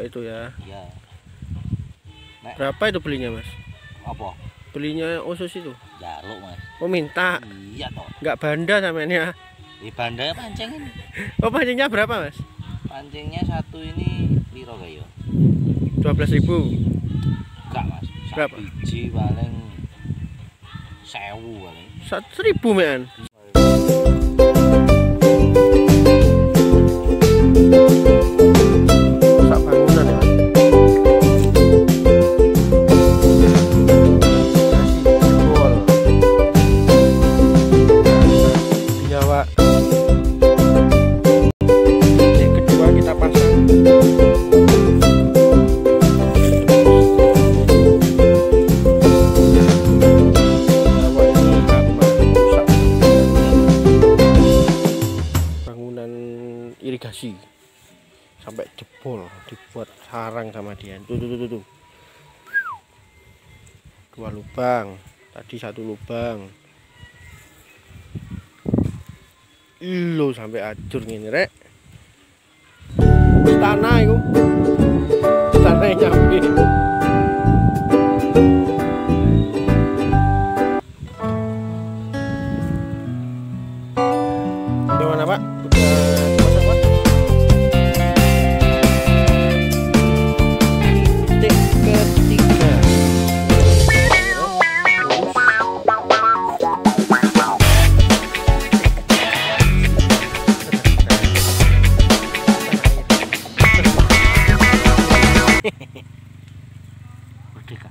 Itu ya. Iya. Berapa itu belinya, Mas? Apa? Belinya usus itu? Jaluk, Mas. Oh, minta. Iya toh. Enggak banda sampean ya. Di bandanya pancing ini. Oh, pancingnya berapa, Mas? Pancingnya satu ini piro kayo? 12.000. Enggak, Mas. Berapa? Biji paling 1000 paling. 1.000, men. Sak bangunan ya, Mas. Jebol. Biawak. Yang kedua kita pasang. Irigasi sampai jebol, dibuat sarang sama dia. Tuh. 2 lubang, tadi 1 lubang. Ilo sampai hancur gini, rek. Tanah itu, tanah nyampe. Gimana, Pak? Merdeka.